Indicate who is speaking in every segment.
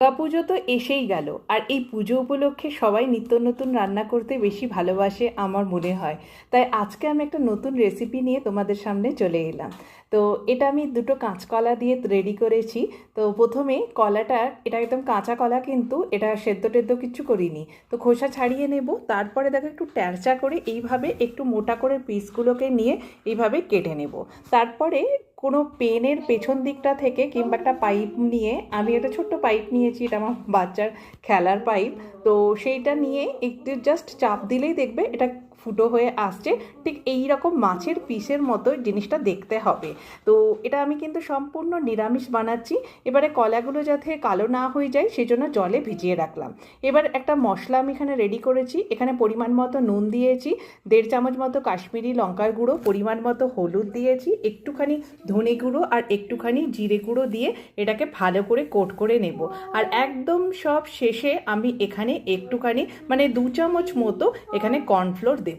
Speaker 1: পুজো তো এসেই গেল, আর এই পুজো উপলক্ষে সবাই নিত্য নতুন রান্না করতে বেশি ভালোবাসে আমার মনে হয়। তাই আজকে আমি একটা নতুন রেসিপি নিয়ে তোমাদের সামনে চলে এলাম। তো এটা আমি দুটো কাঁচকলা দিয়ে রেডি করেছি। তো প্রথমে কলাটা, এটা একদম কাঁচা কলা, কিন্তু এটা সেদ্ধ টেদ্ধ কিচ্ছু করিনি। তো খোসা ছাড়িয়ে নেব, তারপরে দেখো একটু ট্যারচা করে এইভাবে একটু মোটা করে পিসগুলোকে নিয়ে এইভাবে কেটে নেব। তারপরে কোনো পেনের পেছন দিকটা থেকে কিংবা একটা পাইপ নিয়ে, আমি একটা ছোট্ট পাইপ নিয়েছি, এটা আমার বাচ্চার খেলার পাইপ। তো সেইটা নিয়ে একটু জাস্ট চাপ দিলেই দেখবে এটা ফুটো হয়ে আসছে। ঠিক এই রকম মাছের পিসের মতো জিনিসটা দেখতে হবে। তো এটা আমি কিন্তু সম্পূর্ণ নিরামিষ বানাচ্ছি। এবারে কলাগুলো যাতে কালো না হয়ে যায় সেজন্য জলে ভিজিয়ে রাখলাম। এবার একটা মশলা আমি এখানে রেডি করেছি। এখানে পরিমাণ মতো নুন দিয়েছি, 1.5 চামচ মতো কাশ্মীরি লঙ্কার গুঁড়ো, পরিমাণ মতো হলুদ দিয়েছি, একটুখানি ধনে গুঁড়ো আর একটুখানি জিরে গুঁড়ো দিয়ে এটাকে ভালো করে কোট করে নেব। আর একদম সব শেষে আমি এখানে একটুখানি মানে 2 চামচ মতো এখানে কর্নফ্লোর দেব।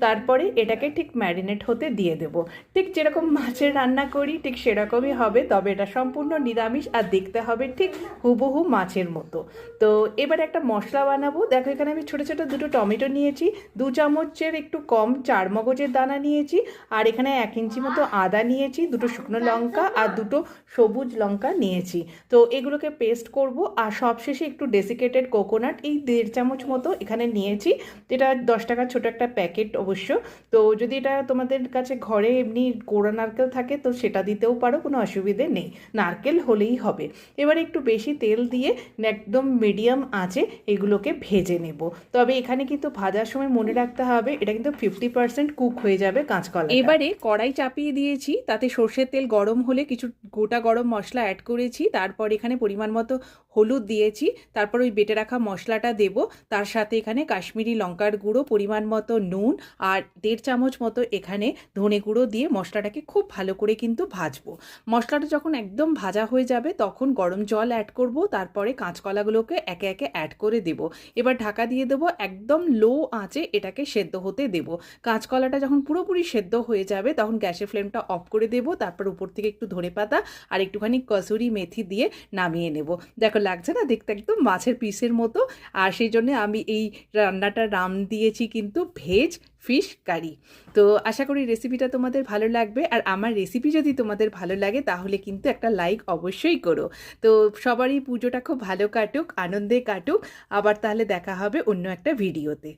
Speaker 1: তারপরে এটাকে ঠিক ম্যারিনেট হতে দিয়ে দেব। ঠিক যেরকম মাছের রান্না করি ঠিক সেরকমই হবে, তবে এটা সম্পূর্ণ নিরামিষ আর দেখতে হবে ঠিক হুবহু মাছের মতো। তো এবার একটা মশলা বানাবো। দেখো এখানে আমি ছোটো ছোটো দুটো টমেটো নিয়েছি, 2 চামচের একটু কম চারমগজের দানা নিয়েছি, আর এখানে 1 ইঞ্চি মতো আদা নিয়েছি, দুটো শুকনো লঙ্কা আর দুটো সবুজ লঙ্কা নিয়েছি। তো এগুলোকে পেস্ট করব। আর সবশেষে একটু ডেসিকেটেড কোকোনাট, এই 1.5 চামচ মতো এখানে নিয়েছি। এটা 10 টাকার ছোটো একটা প্যাকেট অবশ্য। তো যদি এটা তোমাদের কাছে ঘরে এমনি কোড়া নারকেল থাকে তো সেটা দিতেও পারো, কোনো অসুবিধে নেই, নারকেল হলেই হবে। এবার একটু বেশি তেল দিয়ে একদম মিডিয়াম আঁচে এগুলোকে ভেজে নেব। তবে এখানে কিন্তু ভাজার সময় মনে রাখতে হবে এটা কিন্তু 50% কুক হয়ে যাবে কাঁচকলা। এবারে কড়াই চাপিয়ে দিয়েছি, তাতে সর্ষের তেল গরম হলে কিছু গোটা গরম মশলা অ্যাড করেছি, তারপর এখানে পরিমাণ মতো হলুদ দিয়েছি, তারপর ওই বেটে রাখা মশলাটা দেব। তার সাথে এখানে কাশ্মীরি লঙ্কার গুঁড়ো, পরিমাণ মতো নুন আর 1.5 চামচ মতো এখানে ধনে গুঁড়ো দিয়ে মশলাটাকে খুব ভালো করে কিন্তু ভাজবো। মশলাটা যখন একদম ভাজা হয়ে যাবে তখন গরম জল অ্যাড করব, তারপরে কাঁচকলাগুলোকে একে একে অ্যাড করে দেব। এবার ঢাকা দিয়ে দেবো, একদম লো আঁচে এটাকে সেদ্ধ হতে দেব। কাঁচকলাটা যখন পুরোপুরি সেদ্ধ হয়ে যাবে তখন গ্যাসের ফ্লেমটা অফ করে দেব, তারপর উপর থেকে একটু ধনেপাতা আর একটুখানি কসুরি মেথি দিয়ে নামিয়ে নেব। দেখো লাগছে না দেখতে একদম মাছের পিসের মতো। আর সেই জন্য আমি এই রান্নাটার নাম দিয়েছি কিন্তু ভেজ ফিশ কারি। তো আশা করি রেসিপিটা তোমাদের ভালো লাগবে, আর আমার রেসিপি যদি তোমাদের ভালো লাগে তাহলে কিন্তু একটা লাইক অবশ্যই করো। তো সবারই পুজোটা খুব ভালো কাটুক, আনন্দে কাটুক। আবার তাহলে দেখা হবে অন্য একটা ভিডিওতে।